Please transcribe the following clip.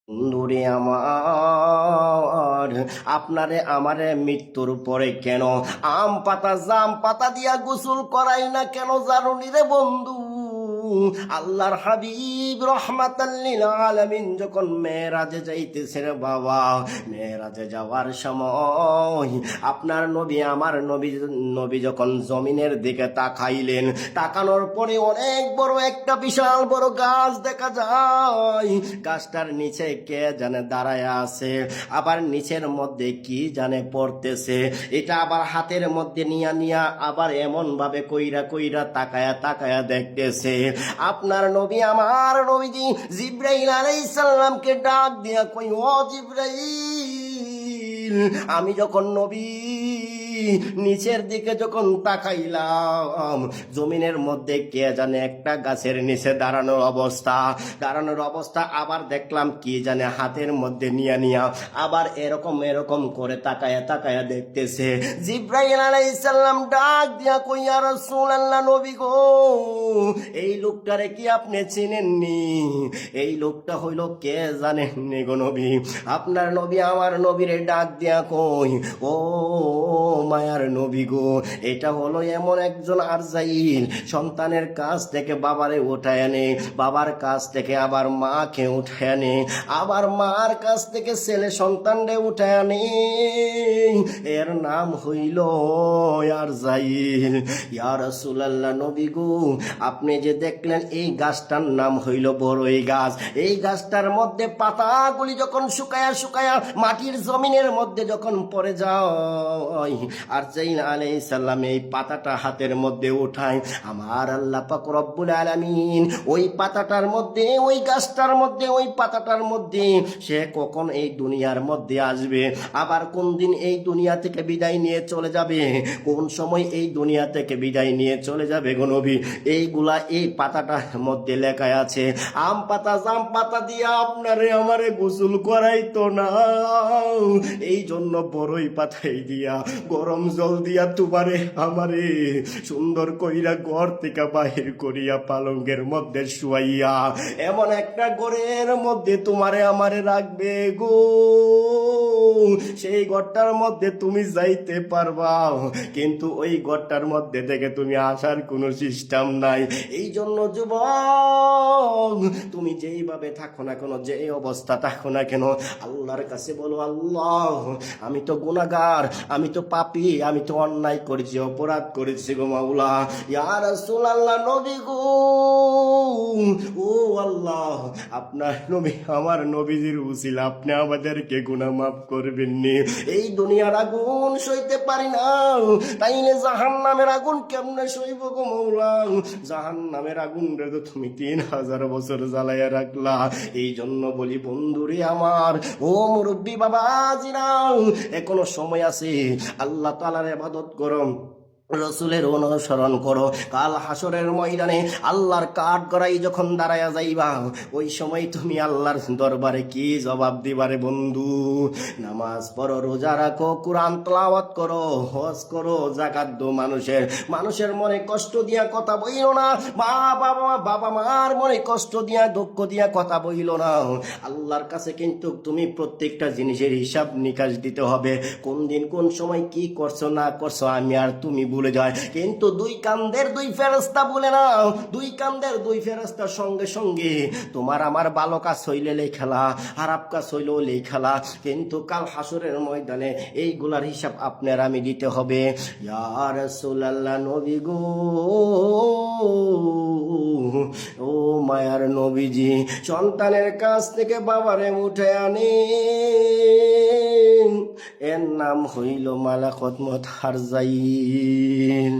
বন্ধুরে আমার, আপনারে আমারে মৃত্যুর পরে কেন আম পাতা জাম পাতা দিয়া গোসল করাই না কেন জানুনি রে বন্ধু? আল্লাহর হাবিব রাহমাতাল লিল আলামিন যখন মেরাজে যাইতেছে রে বাবা, মেরাজে যাওয়ার সময় আপনার নবী আমার নবী যখন জমিনের দিকে তাকাইলেন, তাকানোর পরে অনেক বড় একটা বিশাল বড় গাছ দেখা যায়। গাছটার নিচে কে জানে দাঁড়ায় আছে, আবার নিচের মধ্যে কি জানে পড়তেছে। এটা আবার হাতের মধ্যে নিয়া নিয়া আবার এমন ভাবে কইরা কইরা তাকায়া তাকায়া দেখতেছে। আপনার নবী আমার নবীজি জিব্রাইল আলাইহিস সালামকে ডাক দিয়া কই, ও জিব্রাইল, আমি যখন নবী নিচের দিকে যখন তাকাইলাম, জমিনের মধ্যে কে জানে একটা গাছের নিচে দাঁড়ানোর অবস্থা আবার দেখলাম কি জানে হাতের মধ্যে নিয়া নিয়া আবার এরকম এরকম করে তাকায়া তাকায়া দেখতেছে। জিব্রাইল আলাইহিস সালাম ডাক দিয়া কই, ইয়া রাসূলুল্লাহ, নবী গো, এই লোকটারে কি আপনি চিনেননি? এই লোকটা হইল কে জানেননি গো নবী? আপনার নবী আমার নবীরে ডাক দিয়া কই, ও মায়ার নবী গো, এটা হলো এমন একজন আরজাইল, সন্তানের কাছ থেকে বাবারে উঠায় আনে, বাবার কাছ থেকে আবার মাকে উঠায় আনে, আবার মার কাছ থেকে ছেলে সন্তানরে উঠায় আনে। এর নাম হইল আরজাইল। ইয়া রাসূলুল্লাহ, নবী গো, আপনি যে দেখলেন এই গাছটার নাম হইল বড়ই গাছ। এই গাছটার মধ্যে পাতাগুলি যখন শুকায়া শুকায়া মাটির জমিনের মধ্যে যখন পড়ে যায়, আরজাইল আলাইহিস সালাম এই পাতাটা হাতের মধ্যে উঠায়। আমার আল্লাহ পাক রব্বুল আলামিন ওই পাতাটার মধ্যে, ওই গাছটার মধ্যে, ওই পাতাটার মধ্যে সে কখন এই দুনিয়ার মধ্যে আসবে, আবার কোন দিন এই দুনিয়া থেকে বিদায় নিয়ে চলে যাবে, কোন সময় এই দুনিয়া থেকে বিদায় নিয়ে চলে যাবে গো নবী, এইগুলা এই পাতাটার মধ্যে লেখা আছে। আম পাতা জাম পাতা দিয়া আপনারে আমারে গোসল করাইতো না, এই জন্য বড়ই পাতাই দিয়া গরম জল দিয়া তোমারে আমারে সুন্দর কইরা ঘর থেকে বাহির করিয়া পালঙ্গের মধ্যে শুয়াইয়া এমন একটা ঘরের মধ্যে তোমারে আমারে রাখবে গো, সেই ঘরটার মধ্যে তুমি যাইতে পারবা, কিন্তু ওই ঘরটার মধ্যে থেকে তুমি আসার কোনো সিস্টেম নাই। এই জন্য যুবক, তুমি যেইভাবে থাকো না কেন, যে অবস্থা থাকো না কেন, আল্লাহর কাছে বলো, আল্লাহ, আমি তো গুনাহগার, আমি তো পাপী, আমি তো অন্যায় করেছি, অপরাধ করেছি গো মাওলা। ইয়া রাসূলুল্লাহ, নবী গো, ও আল্লাহ, আপনার নবী আমার নবীজির উসিলা আপনি আমাদেরকে গুনাহ মাফ করবেন নি। এই দুনিয়ার আগুন সইতে পারি না, তাইলে জাহান্নামের আগুন কেমনে সইব গো মাওলা? জাহান্নামের আগুন রে তো তুমি 3000 বছর জ্বালাইয়া রাখলা। এই জন্য বলি বন্ধুরে আমার, ও মুরব্বী বাবাজিরা, এখনো সময় আছে, আল্লাহ তাআলার ইবাদত করো, রসুলের অনুসরণ করো। কাল হাসরের ময়দানে আল্লাহর কাঠ গড়াই যখন দাঁড়ায়া যাইবা, ওই সময় তুমি আল্লাহর দরবারে কি জবাব দিবারে বন্ধু? নামাজ পড়ো, রোজা রাখো, কোরআন তেলাওয়াত করো, হজ করো, যাকাত দাও। মানুষের মনে কষ্ট দিয়া কথা বইল না, বাবা মার মনে কষ্ট দিয়া দুঃখ দিয়া কথা বইল না। আল্লাহর কাছে কিন্তু তুমি প্রত্যেকটা জিনিসের হিসাব নিকাশ দিতে হবে, কোন দিন কোন সময় কি করছো না করছো আমি আর তুমি ভুলে যায়। কিন্তু দুই কান্দের দুই ফেরেশতা বলে না, দুই কান্দের দুই ফেরেশতার সঙ্গে সঙ্গে তোমার আমার ভালো কাজ হইলে লেখালা, খারাপ কাজ হইলেও লেখালা, কিন্তু কাল হাসরের ময়দানে এইগুলার হিসাব আপনার আমি দিতে হবে। ইয়া রাসূলুল্লাহ, নবী গো, ও মায়ার নবীজি, সন্তানের কাছ থেকে বাবারে উঠে আনে, এর নাম হইল মালাকুত মউত আরজাইল।